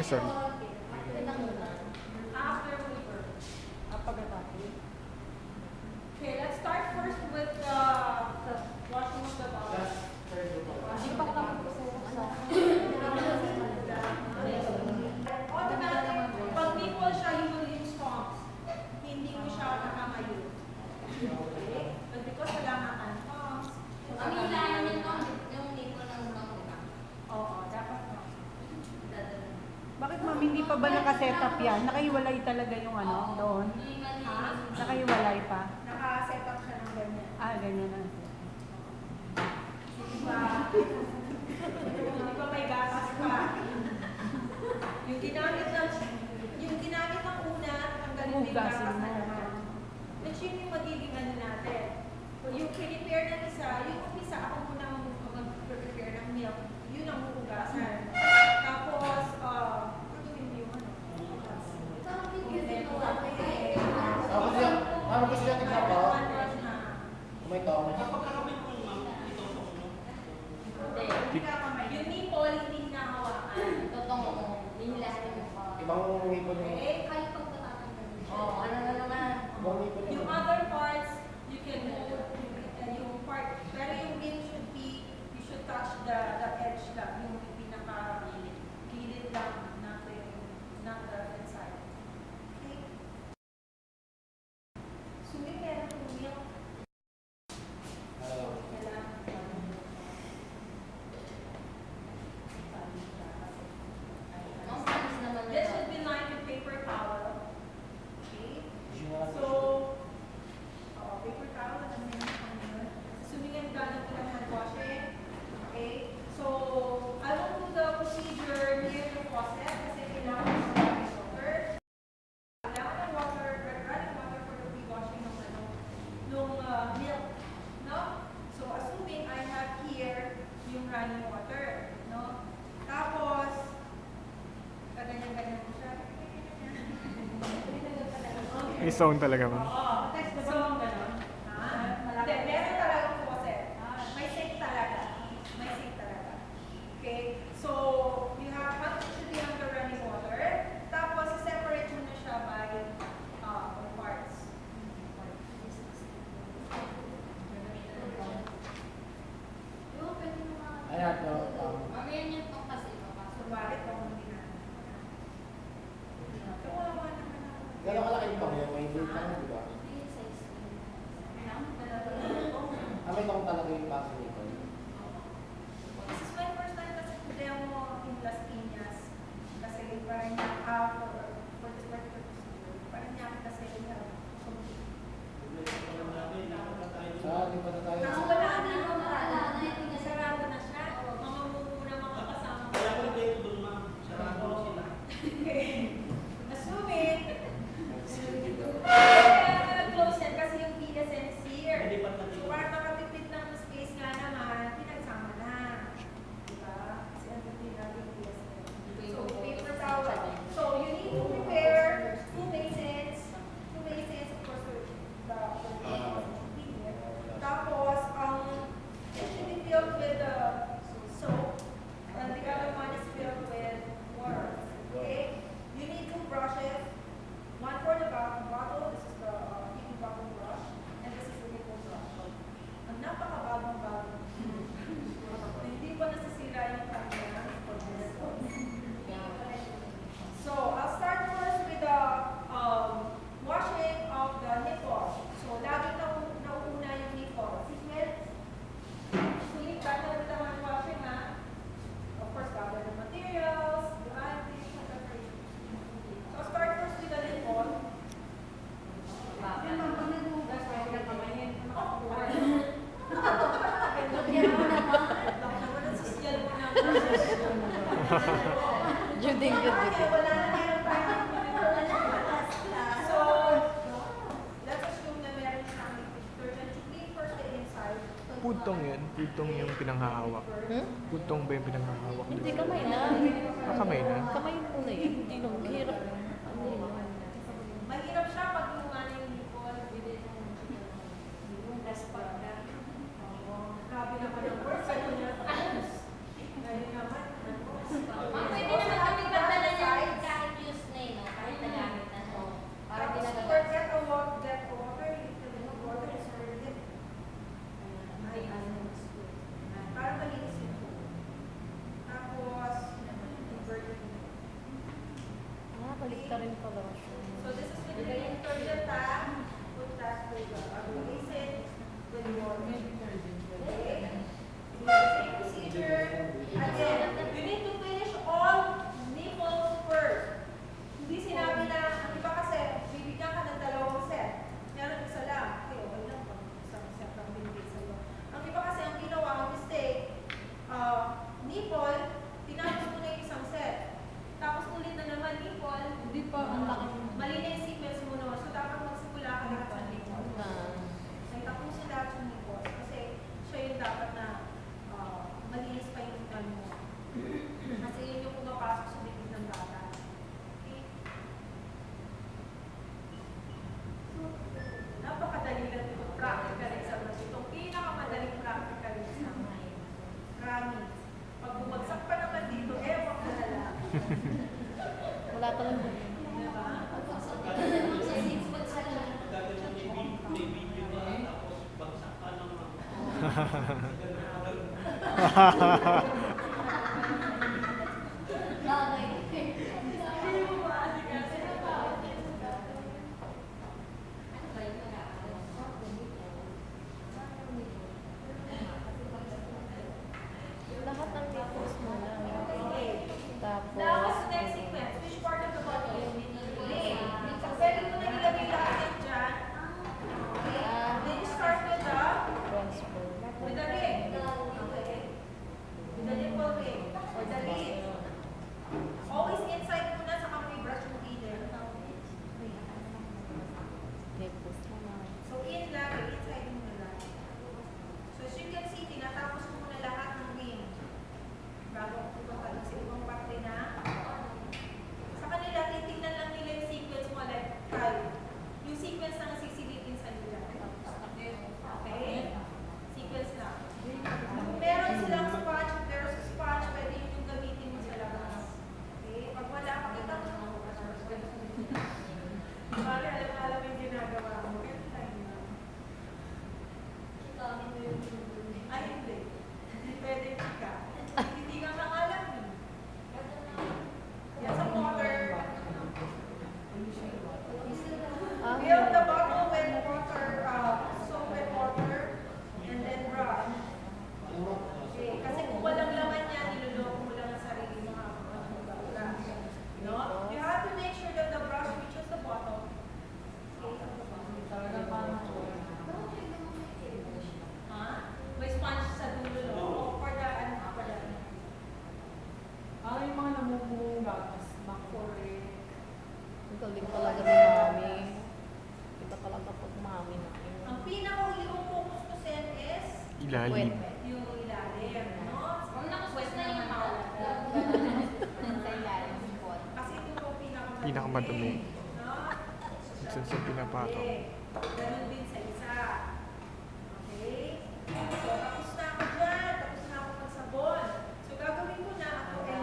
Sorry. After paper. Okay, let's start first with the washing of the bowels. Automatic, pag nipple siya, you will use tongs. Hindi mo siya nakamayo. Okay? But because wala nga kang tongs, Ang hilayan yung tong, yung nipple ng tong, di ba? oo, dapat no. Bakit ma'am, hindi pa ba nakasetup yan? Nakahiwalay talaga yung ano doon? Hindi man Ha? Nakahiwalay pa? Naka-set up siya ng ganyan. Ah, ganyan na. Di ba? Di ba may gatas pa? Yung ginamit ng una, tanggalin din yung gatas Hugasin na mo. naman. Which yun yung magiging ano natin. Yung prepare ng isa, yung umpisa ako muna mag-prepare ng milk, yun ang huhugasan. Tapos, tutuin yung ano. Gusto niya tingnan po? One wash na. May tao. Hindi. Yung nipple, hindi hinahawakan. Totong mo, nihilayan mo pa. Ibang ngipon yung... Okay? Kahit pag natatanggal. Oo, ano na naman. Ibang ngipon yung... Yung other parts, you can hold yung part. Pero yung nail should be, you should touch the edge lang, yung pinaka-gilid lang, not the inside. Okay? Sumi, meron yung milk. Kailangan. Ang panis naman This yun. should be lined with paper towel. Okay? So, paper towel, alam mo yun. Sumingan ka ng hand washing. Okay? So, I will do the procedure near the faucet kasi kailangan ng running water. Kailangan ng water, running water for the pre-washing ng milk. No? So, assuming I have here yung running water. No? Tapos, kaganyan-ganyan mo siya. May sound talaga, ma'am. Oo. So, gano'n. Ha? Hindi, meron talagang faucet. May sink talaga. May sink talaga. Okay? So, you have should be under running water. Tapos, separate mo na siya by parts. Di ba pwede mo mga... Ayan, no. Mamaya niya tong kasi papasok. So, bakit kung hindi na? Kawawa naman ako. Gano'n kalaki yung pang yan? May build lang, di ba? Hindi yung size. May tong talaga yung baso nito. This is my first time kasi to demo in Las Piñas. Kasi parang niya, for this particular procedure, parang niya kasi Di pa na tayo. Kaso wala na. Sarado na siya. Mga muna mga kasama ko. Okay. Assuming, close yan kasi yung PSN is here. So, para makatipid ng space nga naman, pinagsama na. Diba? Kasi ang tipid natin yung PSN. So, paper towel. So, you need to prepare two basins. Two basins, of course, with the tapos, it should be filled with soap. And the other one is filled with water. Okay? You need two brushes. One for the bottle. This is the heating bottle brush. And this is the nipple brush. Ang napakabagong-bagong. Hindi pa nasisira yung kanya. So, I'll start first with the washing of the nipple. So, lagi nauuna yung nipple. Sulit ka na with the hand washing, ha? Of course, gather the materials, the items, whatever. So, I'll start first with the nipple. Yan ma'am, pag naghugas kayo ng kamayin. Of course. Lagyan mo naman. Laki naman ang social mo naman. Juding, juding. Wala na meron tayo. So, let's assume na meron siyang detergent to clean first the inside. Putong yan. Putong yung pinanghahawak. Putong ba yung pinanghahawak? Hindi, kamay na. Kamay na? Kamay muna yun. Hindi nung hirap. Ano yun? Mahirap siya pag lumana yung nipple within yung despot na. Grabe naman ang words. Ano niya? Ngayon naman. Ma'am, pwede naman kami magdala niya Lahat ng nipples mo lang. Now, Tapos, next sequence. Which part of the body you need to relate? Pwede mo na ilagay lahat yan dyan. Then you start with the transfer. ring. Okay. With the nipple ring. Or the lid. Always inside muna sa may brush mo either. Nipples mo lang. So in lang, inside mo lang. So as you can see, tinatapos mo muna lahat ng ring. Bago pupunta dun sa ibang parte na. Sa kanila, titignan lang nila yung sequence mo like tayo. Yung sequence na nasisilipin sa nila. Okay? Sequence lang. Kung meron silang sponge, kung meron sa sponge, pwede yung gamitin mo sa labas. Okay? Pag wala, pakita mo. Bali, alam yung ginagawa mo. Ay, hindi. Hindi pwede chika. Hindi ka makalam eh. Yan sa water. Fill the bottle with water, soap and water, and then brush. Okay, kasi kung walang laman yan, niloloko mo lang ang sarili mo habang nagbubuga. No? You have to make sure that the brush reaches the bottom. Ha? May sponge sa dulo, no? For the, for the, Yung mga namumugat, mas makore. Ang galing talaga ni Mami. Kita talaga pag Mami na. ang pinakahuli kong focus ko sen is Ilalim. yung ilalim, no? Kung nakuswes na yung mouth. Sa ilalim ng pot. Kasi ito po pinakamadumi. Pinakamadumi. No? Minsan sa pinapatong. Okay. Ganun din sa isa. Okay? So, tapos na ako dyan. Tapos na ako magsabon. So, gagawin ko na ako ay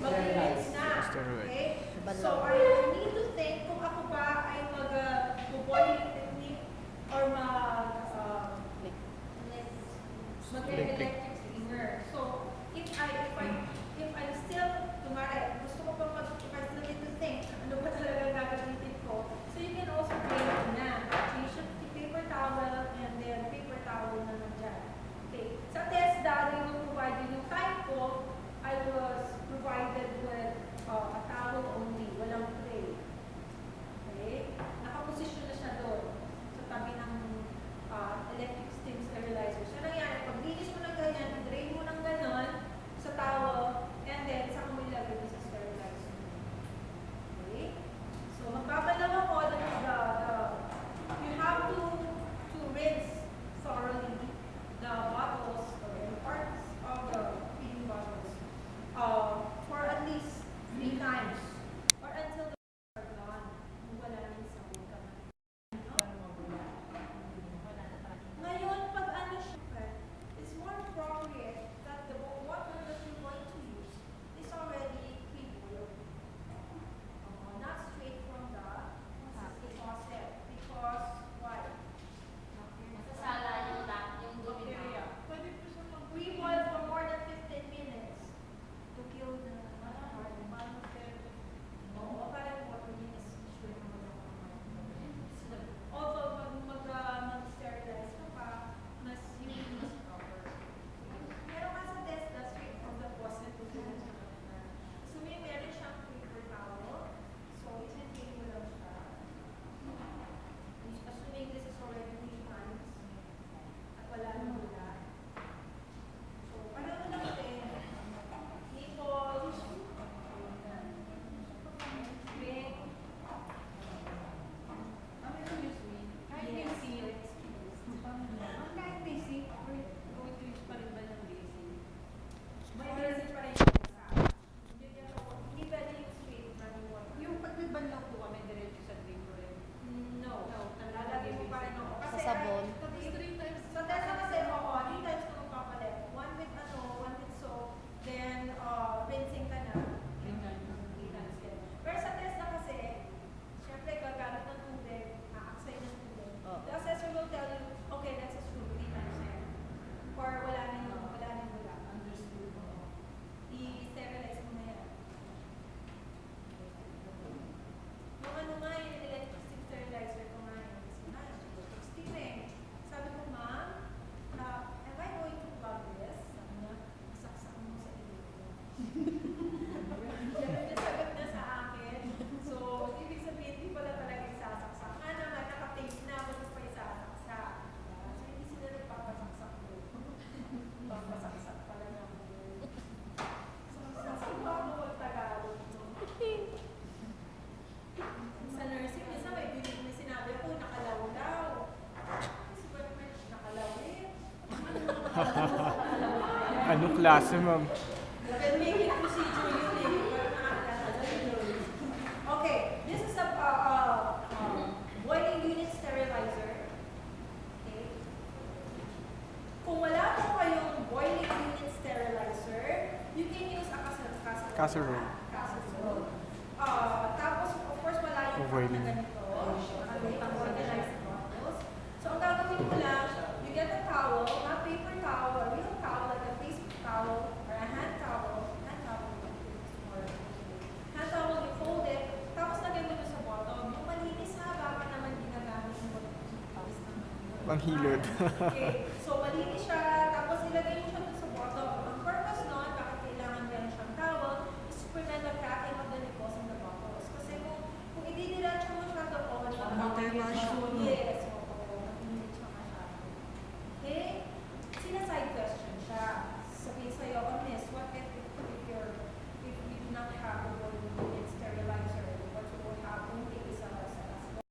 mag-rinse na. Steroid. Okay? So, I need to think kung ako ba ay mag-boiling technique or mag-electric steamer. So, if I'm still, tumare, gusto ko pa if I still need to think, ano ba talaga gagamitin ko? So, you can Anong klase, ma'am? Making procedure yun eh. Okay, this is a boiling unit sterilizer. Okay. Kung wala po kayong boiling unit sterilizer, you can use a casserole. Casserole. Casserole. Tapos, of course, wala yung Boiling. na ganito. Pang-organized bottles. So, ang gagawin mo lang, you get a towel, not paper towel, a real towel, like a Facebook towel, or a hand towel, you fold it, tapos lagyan mo doon sa bottom. Yung malinis na, baka naman ginagamit yung bottom. Panghilod. Okay, so malinis siya, tapos ilagay mo siya doon